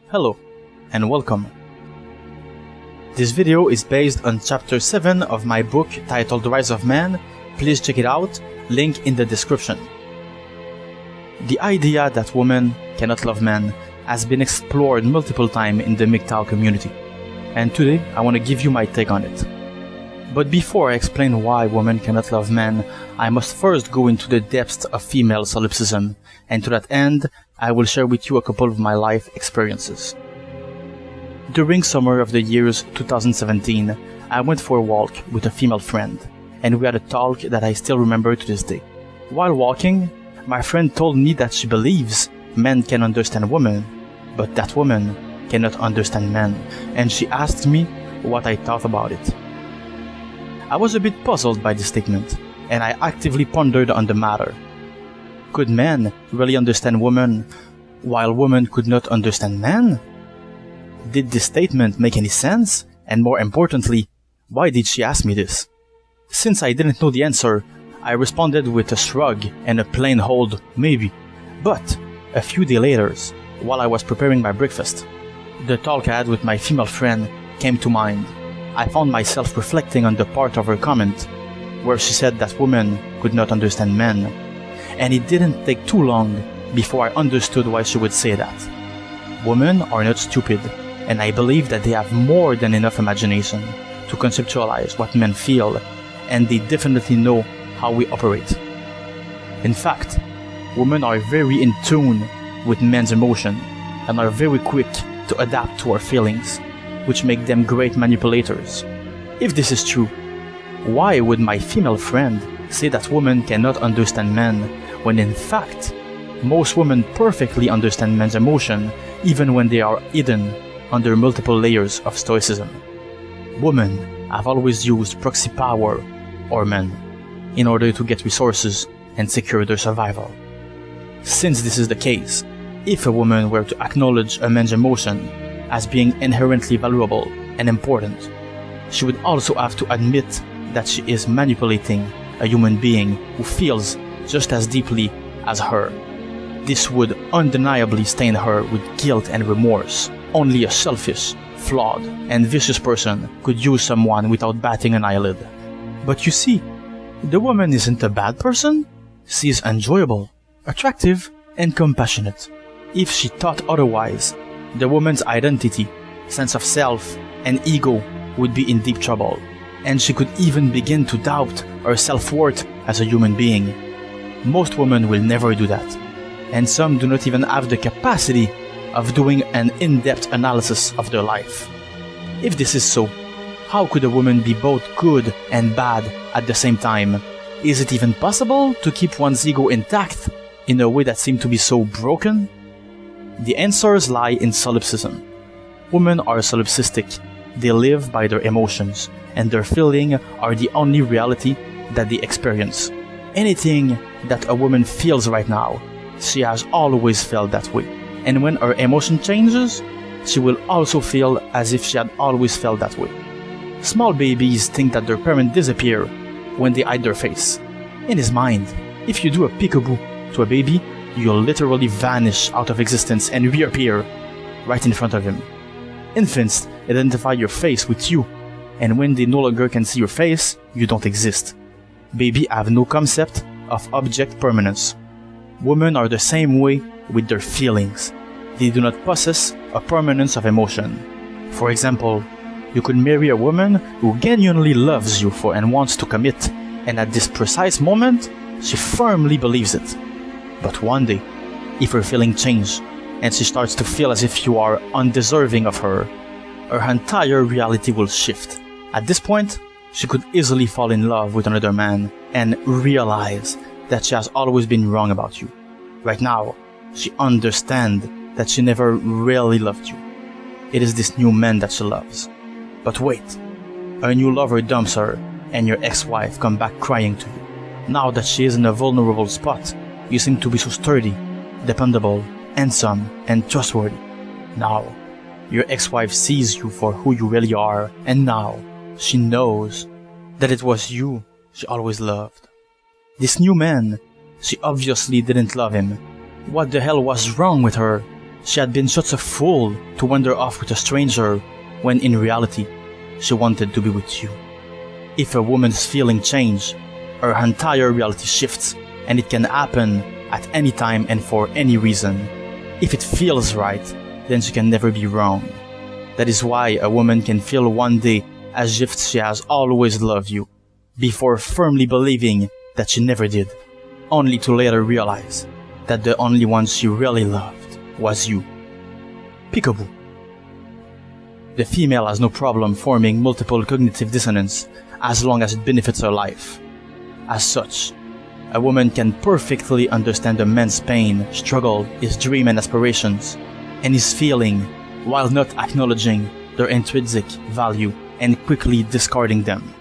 Hello, and welcome. This video is based on chapter 7 of my book titled The Rise of Man. Please check it out, link in the description. The idea that women cannot love men has been explored multiple times in the MGTOW community, and today I want to give you my take on it. But before I explain why women cannot love men, I must first go into the depths of female solipsism, and to that end, I will share with you a couple of my life experiences. During summer of the years 2017, I went for a walk with a female friend, and we had a talk that I still remember to this day. While walking, my friend told me that she believes men can understand women, but that women cannot understand men, and she asked me what I thought about it. I was a bit puzzled by this statement, and I actively pondered on the matter. Could men really understand women, while women could not understand men? Did this statement make any sense? And more importantly, why did she ask me this? Since I didn't know the answer, I responded with a shrug and a plain old maybe. But a few days later, while I was preparing my breakfast, the talk I had with my female friend came to mind. I found myself reflecting on the part of her comment where she said that women could not understand men, and it didn't take too long before I understood why she would say that. Women are not stupid, and I believe that they have more than enough imagination to conceptualize what men feel, and they definitely know how we operate. In fact, women are very in tune with men's emotion and are very quick to adapt to our feelings, which make them great manipulators. If this is true, why would my female friend say that women cannot understand men, when in fact, most women perfectly understand men's emotion, even when they are hidden under multiple layers of stoicism? Women have always used proxy power, or men, in order to get resources and secure their survival. Since this is the case, if a woman were to acknowledge a man's emotion as being inherently valuable and important, she would also have to admit that she is manipulating a human being who feels just as deeply as her. This would undeniably stain her with guilt and remorse. Only a selfish, flawed, and vicious person could use someone without batting an eyelid. But you see, the woman isn't a bad person. She is enjoyable, attractive, and compassionate. If she thought otherwise, the woman's identity, sense of self, and ego would be in deep trouble, and she could even begin to doubt her self-worth as a human being. Most women will never do that, and some do not even have the capacity of doing an in-depth analysis of their life. If this is so, how could a woman be both good and bad at the same time? Is it even possible to keep one's ego intact in a way that seems to be so broken? The answers lie in solipsism. Women are solipsistic. They live by their emotions, and their feelings are the only reality that they experience. Anything that a woman feels right now, she has always felt that way. And when her emotion changes, she will also feel as if she had always felt that way. Small babies think that their parents disappear when they hide their face. In his mind, if you do a peekaboo to a baby, you'll literally vanish out of existence and reappear right in front of him. Infants identify your face with you, and when they no longer can see your face, you don't exist. Babies have no concept of object permanence. Women are the same way with their feelings. They do not possess a permanence of emotion. For example, you could marry a woman who genuinely loves you and wants to commit, and at this precise moment, she firmly believes it. But one day, if her feelings change, and she starts to feel as if you are undeserving of her entire reality will shift. At this point, she could easily fall in love with another man and realize that she has always been wrong about you. Right now, she understands that she never really loved you. It is this new man that she loves. But wait, a new lover dumps her, and your ex-wife comes back crying to you. Now that she is in a vulnerable spot, you seem to be so sturdy, dependable, handsome, and trustworthy. Now, your ex-wife sees you for who you really are, and now she knows that it was you she always loved. This new man, she obviously didn't love him. What the hell was wrong with her? She had been such a fool to wander off with a stranger when in reality, she wanted to be with you. If a woman's feeling change, her entire reality shifts, and it can happen at any time and for any reason. If it feels right, then she can never be wrong. That is why a woman can feel one day as if she has always loved you, before firmly believing that she never did, only to later realize that the only one she really loved was you. Peekaboo. The female has no problem forming multiple cognitive dissonance as long as it benefits her life. As such, a woman can perfectly understand a man's pain, struggle, his dream and aspirations, and his feeling, while not acknowledging their intrinsic value and quickly discarding them.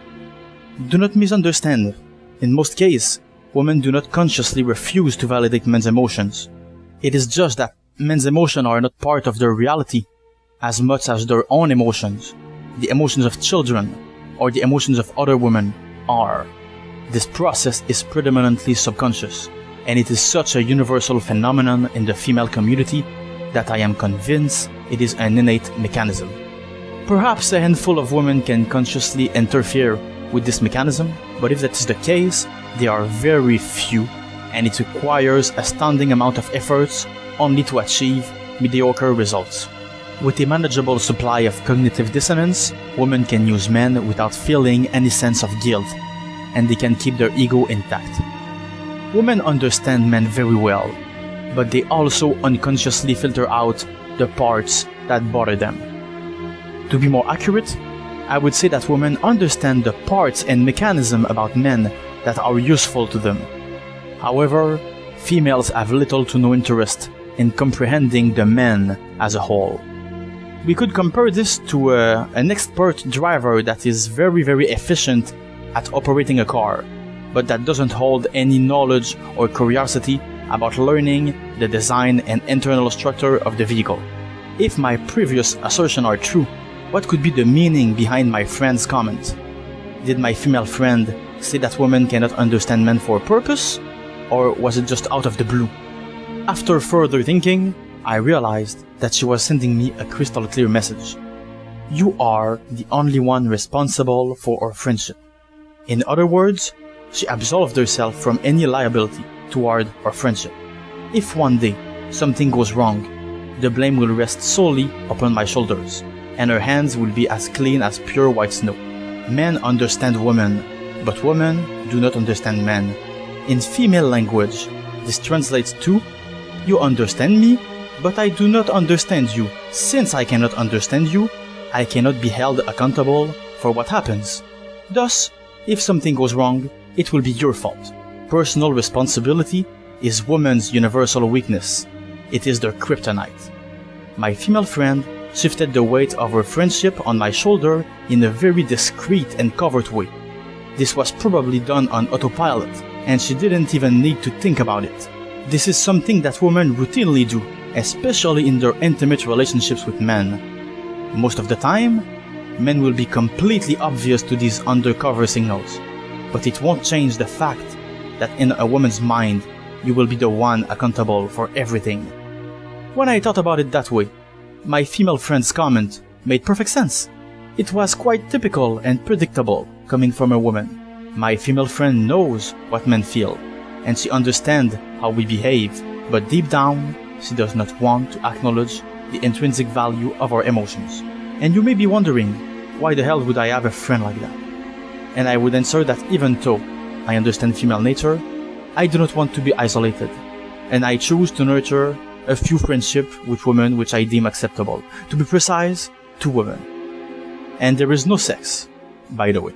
Do not misunderstand. In most cases, women do not consciously refuse to validate men's emotions. It is just that men's emotions are not part of their reality as much as their own emotions, the emotions of children, or the emotions of other women are. This process is predominantly subconscious, and it is such a universal phenomenon in the female community that I am convinced it is an innate mechanism. Perhaps a handful of women can consciously interfere with this mechanism, but if that is the case, they are very few, and it requires a astounding amount of efforts only to achieve mediocre results. With a manageable supply of cognitive dissonance, women can use men without feeling any sense of guilt, and they can keep their ego intact. Women understand men very well, but they also unconsciously filter out the parts that bother them. To be more accurate, I would say that women understand the parts and mechanisms about men that are useful to them. However, females have little to no interest in comprehending the man as a whole. We could compare this to an expert driver that is very efficient at operating a car, but that doesn't hold any knowledge or curiosity about learning the design and internal structure of the vehicle. If my previous assertions are true, what could be the meaning behind my friend's comment? Did my female friend say that women cannot understand men for a purpose, or was it just out of the blue? After further thinking, I realized that she was sending me a crystal clear message. You are the only one responsible for our friendship. In other words, she absolved herself from any liability toward our friendship. If one day something goes wrong, the blame will rest solely upon my shoulders, and her hands will be as clean as pure white snow. Men understand women, but women do not understand men. In female language, this translates to, you understand me, but I do not understand you. Since I cannot understand you, I cannot be held accountable for what happens. Thus, if something goes wrong, it will be your fault. Personal responsibility is women's universal weakness. It is their kryptonite. My female friend shifted the weight of her friendship on my shoulder in a very discreet and covert way. This was probably done on autopilot, and she didn't even need to think about it. This is something that women routinely do, especially in their intimate relationships with men. Most of the time, men will be completely obvious to these undercover signals, but it won't change the fact that in a woman's mind, you will be the one accountable for everything. When I thought about it that way, my female friend's comment made perfect sense. It was quite typical and predictable coming from a woman. My female friend knows what men feel, and she understands how we behave, but deep down, she does not want to acknowledge the intrinsic value of our emotions. And you may be wondering, why the hell would I have a friend like that? And I would answer that even though I understand female nature, I do not want to be isolated, and I choose to nurture a few friendships with women which I deem acceptable. To be precise, 2 women. And there is no sex, by the way.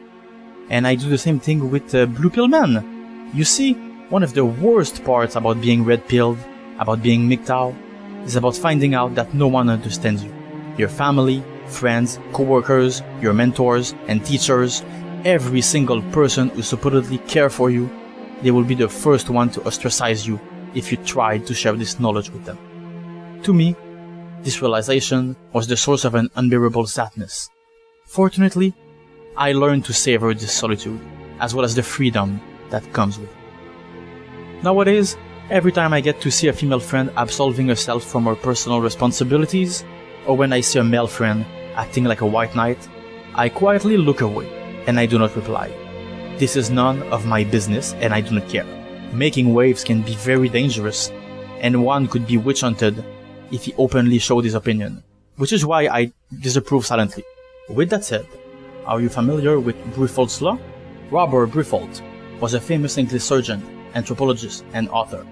And I do the same thing with blue pill men. You see, one of the worst parts about being red pilled, about being MGTOW, is about finding out that no one understands you. Your family, friends, co-workers, your mentors and teachers, every single person who supposedly care for you, they will be the first one to ostracize you if you tried to share this knowledge with them. To me, this realization was the source of an unbearable sadness. Fortunately, I learned to savor this solitude, as well as the freedom that comes with it. Nowadays, Every time I get to see a female friend absolving herself from her personal responsibilities, or when I see a male friend acting like a white knight, I quietly look away and I do not reply. This is none of my business and I do not care. Making waves can be very dangerous, and one could be witch hunted if he openly showed his opinion, which is why I disapprove silently. With that said, are you familiar with Bruffault's law? Robert Bruffault was a famous English surgeon, anthropologist, and author.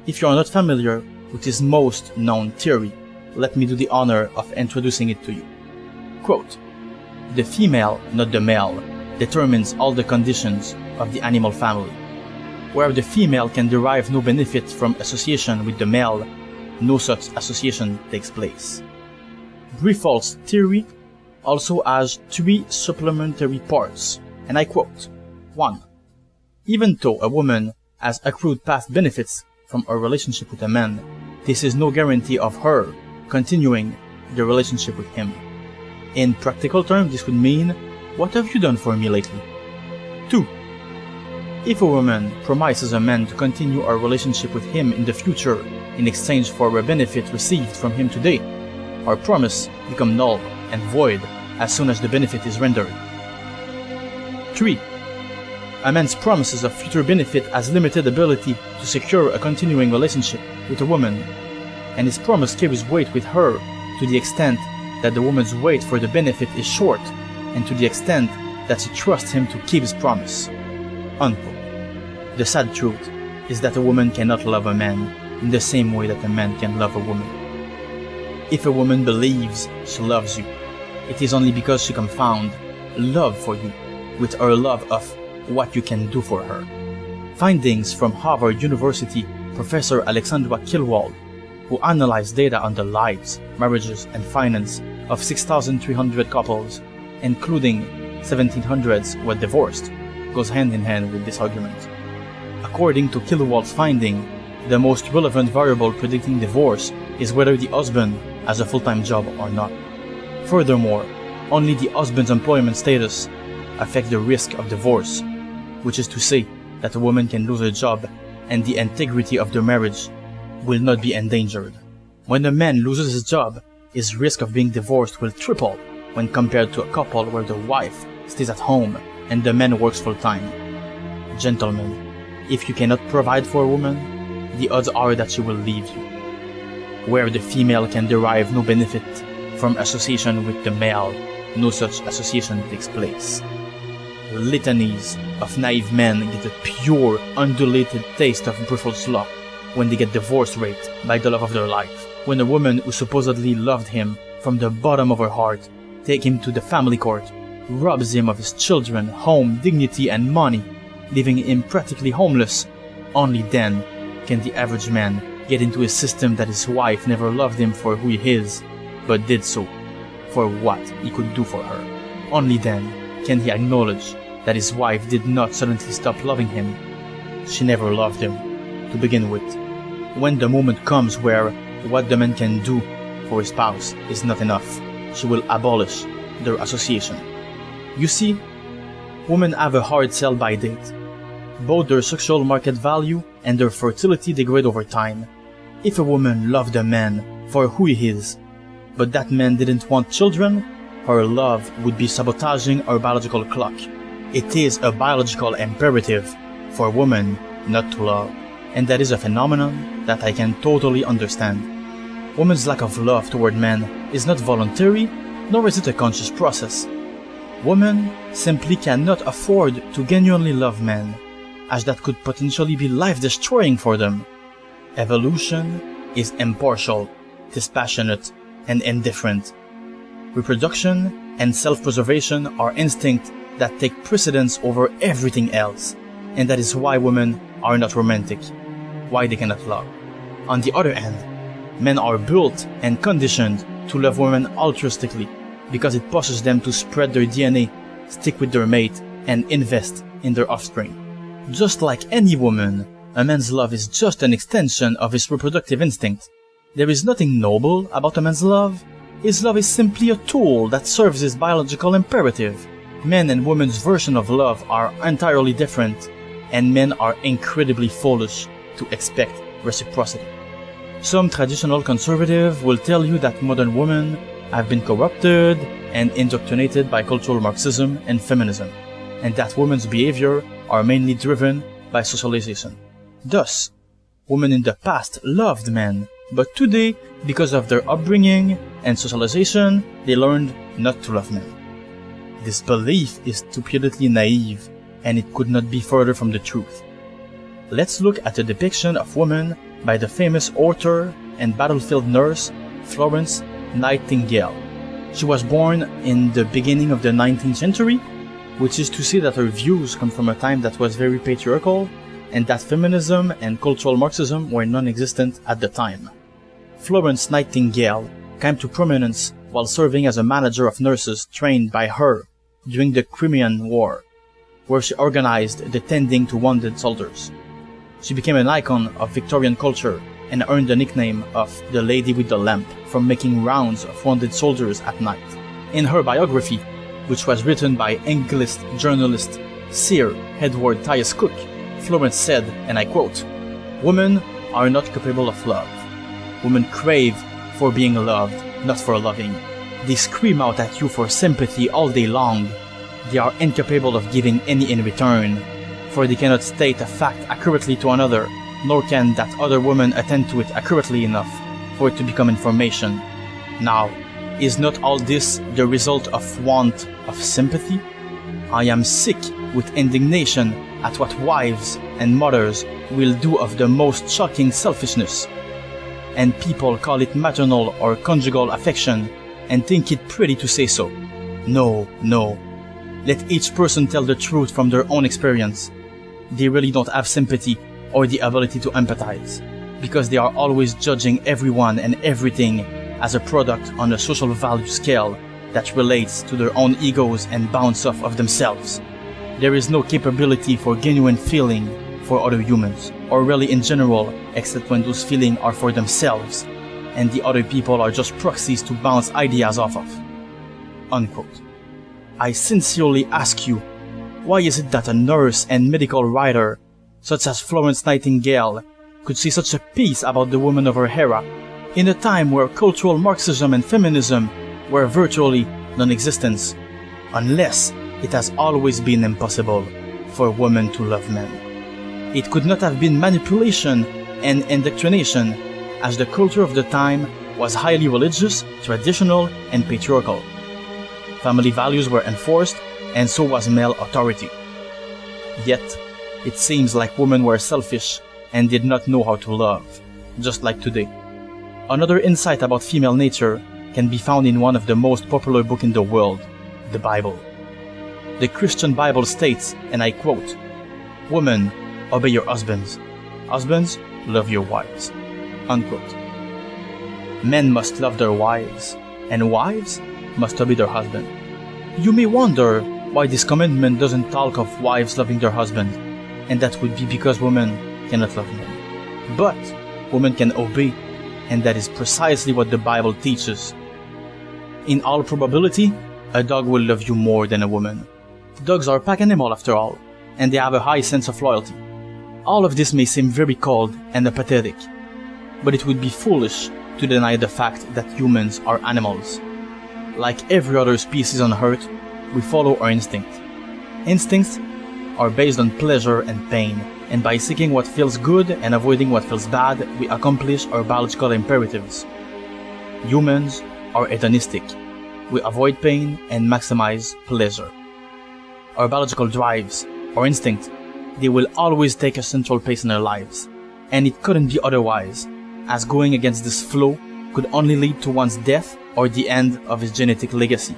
If you are not familiar with his most known theory, let me do the honor of introducing it to you. Quote, "The female, not the male, determines all the conditions of the animal family. Where the female can derive no benefit from association with the male, no such association takes place." Bruffault's theory also has 3 supplementary parts, and I quote, 1. Even though a woman has accrued past benefits from her relationship with a man, this is no guarantee of her continuing the relationship with him. In practical terms, this would mean, what have you done for me lately? 2. If a woman promises a man to continue her relationship with him in the future in exchange for a benefit received from him today, her promise becomes null and void as soon as the benefit is rendered. 3. A man's promises of future benefit has limited ability to secure a continuing relationship with a woman, and his promise carries weight with her to the extent that the woman's wait for the benefit is short, and to the extent that she trusts him to keep his promise. Unquote. The sad truth is that a woman cannot love a man in the same way that a man can love a woman. If a woman believes she loves you, it is only because she confounds love for you with her love of what you can do for her. Findings from Harvard University Professor Alexandra Kilwald, who analyzed data on the lives, marriages, and finance of 6,300 couples, including 1,700 who were divorced, goes hand in hand with this argument. According to Kilwald's finding, the most relevant variable predicting divorce is whether the husband has a full-time job or not. Furthermore, only the husband's employment status affects the risk of divorce, which is to say that a woman can lose her job and the integrity of their marriage will not be endangered. When a man loses his job, his risk of being divorced will triple when compared to a couple where the wife stays at home and the man works full-time. Gentlemen, if you cannot provide for a woman, the odds are that she will leave you. Where the female can derive no benefit from association with the male, no such association takes place. Litanies of naive men get a pure, undulated taste of Bruffault's law when they get divorce raped by the love of their life. When a woman who supposedly loved him from the bottom of her heart takes him to the family court, robs him of his children, home, dignity, and money, leaving him practically homeless, only then can the average man get into a system that his wife never loved him for who he is, but did so for what he could do for her. Only then can he acknowledge that his wife did not suddenly stop loving him. She never loved him to begin with. When the moment comes where what the man can do for his spouse is not enough, she will abolish their association. You see, women have a hard sell-by date. Both their sexual market value and their fertility degrade over time. If a woman loved a man for who he is, but that man didn't want children, her love would be sabotaging her biological clock. It is a biological imperative for a woman not to love, and that is a phenomenon that I can totally understand. Women's lack of love toward men is not voluntary, nor is it a conscious process. Women simply cannot afford to genuinely love men, as that could potentially be life-destroying for them. Evolution is impartial, dispassionate, and indifferent. Reproduction and self-preservation are instincts that take precedence over everything else, and that is why women are not romantic, why they cannot love. On the other hand, men are built and conditioned to love women altruistically because it pushes them to spread their DNA, stick with their mate, and invest in their offspring. Just like any woman, a man's love is just an extension of his reproductive instinct. There is nothing noble about a man's love. His love is simply a tool that serves his biological imperative. Men and women's version of love are entirely different, and men are incredibly foolish to expect reciprocity. Some traditional conservative will tell you that modern women have been corrupted and indoctrinated by cultural Marxism and feminism, and that women's behavior are mainly driven by socialization. Thus, women in the past loved men, but today, because of their upbringing and socialization, they learned not to love men. This belief is stupidly naive, and it could not be further from the truth. Let's look at a depiction of women by the famous author and battlefield nurse Florence Nightingale. She was born in the beginning of the 19th century, which is to say that her views come from a time that was very patriarchal and that feminism and cultural Marxism were non-existent at the time. Florence Nightingale came to prominence while serving as a manager of nurses trained by her during the Crimean War, where she organized the tending to wounded soldiers. She became an icon of Victorian culture and earned the nickname of the Lady with the Lamp from making rounds of wounded soldiers at night. In her biography, which was written by English journalist Sir Edward Tyas Cook, Florence said, and I quote, "Women are not capable of love. Women crave for being loved, not for loving. They scream out at you for sympathy all day long. They are incapable of giving any in return, for they cannot state a fact accurately to another, nor can that other woman attend to it accurately enough for it to become information. Now, is not all this the result of want of sympathy? I am sick with indignation at what wives and mothers will do of the most shocking selfishness. And people call it maternal or conjugal affection and think it pretty to say so. No, no. Let each person tell the truth from their own experience. They really don't have sympathy or the ability to empathize, because they are always judging everyone and everything as a product on a social value scale that relates to their own egos and bounce off of themselves. There is no capability for genuine feeling for other humans, or really in general, except when those feelings are for themselves, and the other people are just proxies to bounce ideas off of." Unquote. I sincerely ask you, why is it that a nurse and medical writer, such as Florence Nightingale, could say such a piece about the woman of her era, in a time where cultural Marxism and feminism were virtually non-existent, unless it has always been impossible for women to love men? It could not have been manipulation and indoctrination, as the culture of the time was highly religious, traditional, and patriarchal. Family values were enforced, and so was male authority. Yet, it seems like women were selfish and did not know how to love, just like today. Another insight about female nature can be found in one of the most popular books in the world, the Bible. The Christian Bible states, and I quote, "Women, obey your husbands. Husbands, love your wives." Unquote. Men must love their wives, and wives must obey their husband. You may wonder why this commandment doesn't talk of wives loving their husband, and that would be because women cannot love men. But women can obey, and that is precisely what the Bible teaches. In all probability, a dog will love you more than a woman. Dogs are a pack animal after all, and they have a high sense of loyalty. All of this may seem very cold and apathetic, but it would be foolish to deny the fact that humans are animals. Like every other species on Earth, we follow our instinct. Instincts are based on pleasure and pain, and by seeking what feels good and avoiding what feels bad, we accomplish our biological imperatives. Humans are hedonistic. We avoid pain and maximize pleasure. Our biological drives, our instinct, they will always take a central place in our lives, and it couldn't be otherwise, as going against this flow could only lead to one's death or the end of his genetic legacy.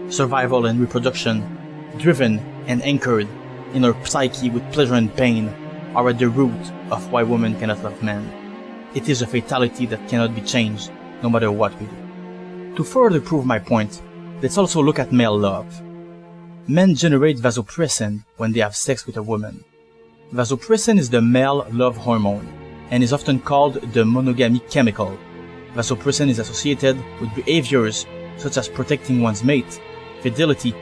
Survival and reproduction, driven and anchored in our psyche with pleasure and pain, are at the root of why women cannot love men. It is a fatality that cannot be changed, no matter what we do. To further prove my point, let's also look at male love. Men generate vasopressin when they have sex with a woman. Vasopressin is the male love hormone, and is often called the monogamy chemical. Vasopressin is associated with behaviors such as protecting one's mate, fidelity,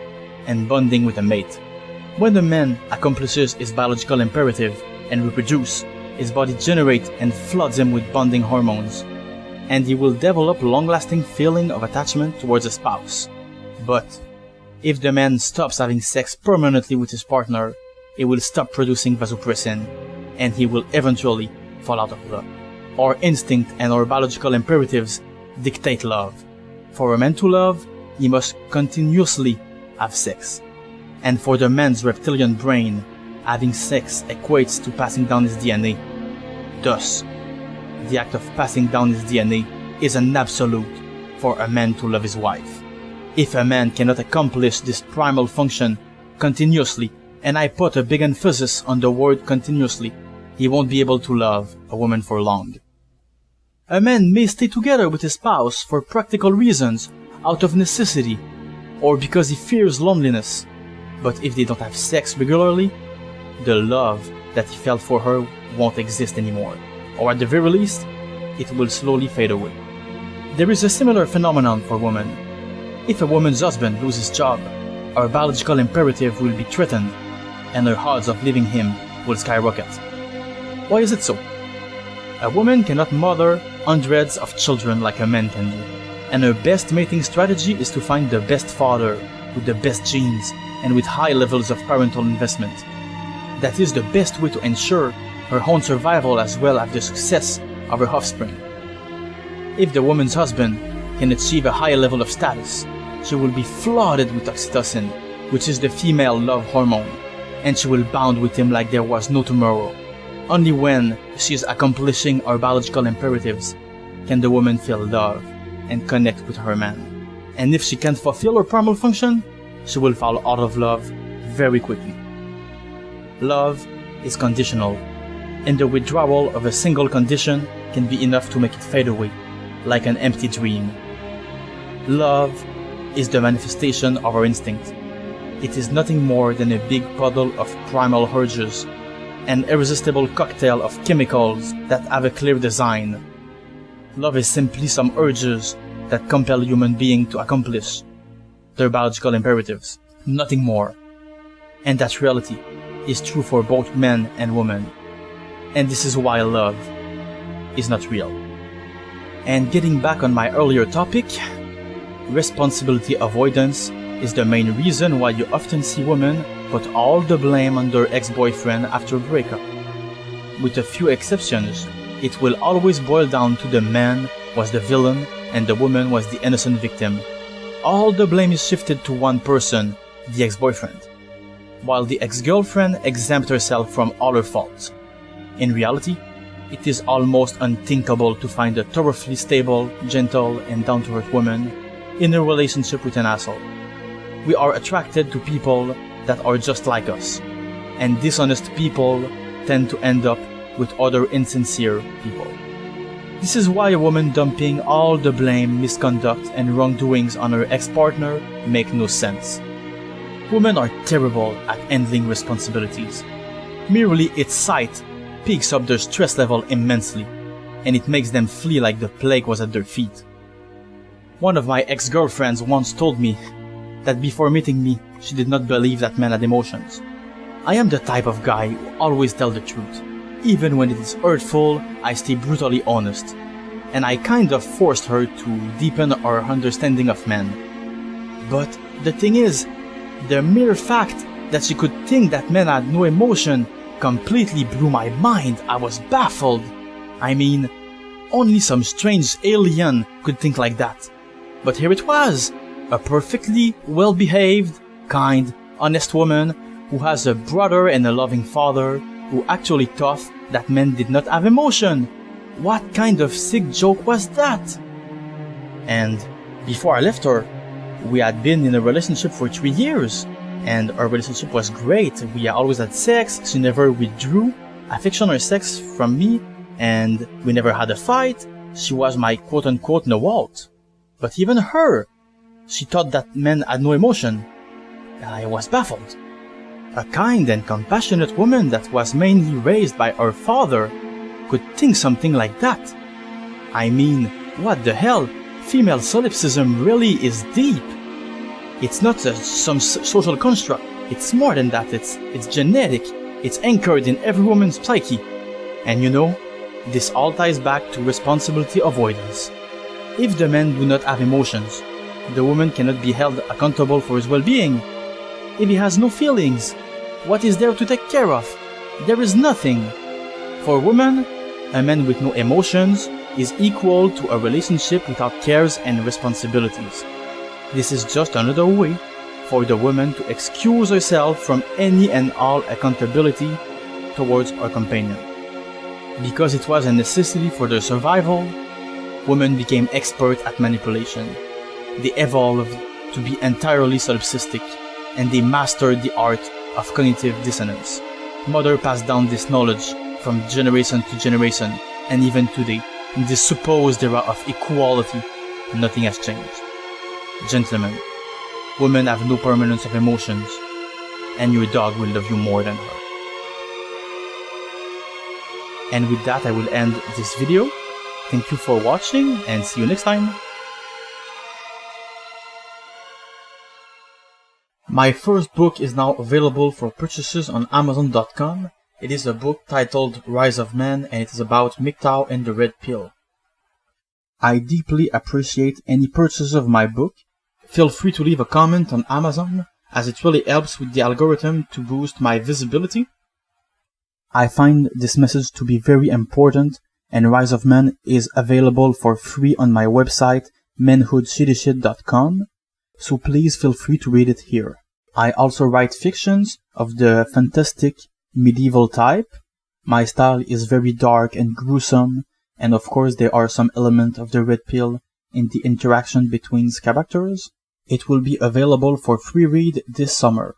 and bonding with a mate. When a man accomplishes his biological imperative and reproduces, his body generates and floods him with bonding hormones, and he will develop long-lasting feeling of attachment towards a spouse. But if the man stops having sex permanently with his partner, he will stop producing vasopressin, and he will eventually fall out of love. Our instinct and our biological imperatives dictate love. For a man to love, he must continuously have sex. And for the man's reptilian brain, having sex equates to passing down his DNA. Thus, the act of passing down his DNA is an absolute for a man to love his wife. If a man cannot accomplish this primal function continuously, and I put a big emphasis on the word continuously, he won't be able to love a woman for long. A man may stay together with his spouse for practical reasons, out of necessity, or because he fears loneliness. But if they don't have sex regularly, the love that he felt for her won't exist anymore, or at the very least, it will slowly fade away. There is a similar phenomenon for women. If a woman's husband loses his job, her biological imperative will be threatened, and her odds of leaving him will skyrocket. Why is it so? A woman cannot mother hundreds of children like a man can do, and her best mating strategy is to find the best father with the best genes and with high levels of parental investment. That is the best way to ensure her own survival as well as the success of her offspring. If the woman's husband can achieve a high level of status, she will be flooded with oxytocin, which is the female love hormone, and she will bond with him like there was no tomorrow. Only when she is accomplishing her biological imperatives can the woman feel love and connect with her man. And if she can't fulfill her primal function, she will fall out of love very quickly. Love is conditional, and the withdrawal of a single condition can be enough to make it fade away, like an empty dream. Love is the manifestation of our instinct. It is nothing more than a big puddle of primal urges, an irresistible cocktail of chemicals that have a clear design. Love is simply some urges that compel human beings to accomplish their biological imperatives, nothing more. And that reality is true for both men and women. And this is why love is not real. And getting back on my earlier topic, responsibility avoidance is the main reason why you often see women put all the blame on their ex-boyfriend after a breakup. With a few exceptions, it will always boil down to the man was the villain and the woman was the innocent victim. All the blame is shifted to one person, the ex-boyfriend, while the ex-girlfriend exempt herself from all her faults. In reality, it is almost unthinkable to find a thoroughly stable, gentle, and down-to-earth woman in a relationship with an asshole. We are attracted to people that are just like us, and dishonest people tend to end up with other insincere people. This is why a woman dumping all the blame, misconduct, and wrongdoings on her ex-partner make no sense. Women are terrible at handling responsibilities. Merely its sight picks up their stress level immensely, and it makes them flee like the plague was at their feet. One of my ex-girlfriends once told me that before meeting me, she did not believe that men had emotions. I am the type of guy who always tells the truth. Even when it is hurtful, I stay brutally honest. And I kind of forced her to deepen our understanding of men. But the thing is, the mere fact that she could think that men had no emotion completely blew my mind. I was baffled. I mean, only some strange alien could think like that. But here it was, a perfectly well-behaved, kind, honest woman who has a brother and a loving father who actually thought that men did not have emotion. What kind of sick joke was that? And before I left her, we had been in a relationship for 3 years, and our relationship was great. We always had sex, she never withdrew affection or sex from me, and we never had a fight. She was my quote-unquote Nawalt. But even her, she thought that men had no emotion. I was baffled. A kind and compassionate woman that was mainly raised by her father could think something like that. I mean, what the hell? Female solipsism really is deep. It's not some social construct. It's more than that. It's genetic. It's anchored in every woman's psyche. And you know, this all ties back to responsibility avoidance. If the man do not have emotions, the woman cannot be held accountable for his well-being. If he has no feelings, what is there to take care of? There is nothing. For a woman, a man with no emotions is equal to a relationship without cares and responsibilities. This is just another way for the woman to excuse herself from any and all accountability towards her companion. Because it was a necessity for their survival, women became expert at manipulation. They evolved to be entirely solipsistic, and they mastered the art of cognitive dissonance. Mother passed down this knowledge from generation to generation, and even today, in this supposed era of equality, nothing has changed. Gentlemen, women have no permanence of emotions, and your dog will love you more than her. And with that, I will end this video. Thank you for watching, and see you next time. My first book is now available for purchases on Amazon.com. It is a book titled Rise of Man, and it is about MGTOW and the Red Pill. I deeply appreciate any purchase of my book. Feel free to leave a comment on Amazon, as it really helps with the algorithm to boost my visibility. I find this message to be very important, and Rise of Man is available for free on my website, manhoodshittyshit.com, so please feel free to read it here. I also write fictions of the fantastic medieval type. My style is very dark and gruesome, and of course there are some elements of the Red Pill in the interaction between characters. It will be available for free read this summer.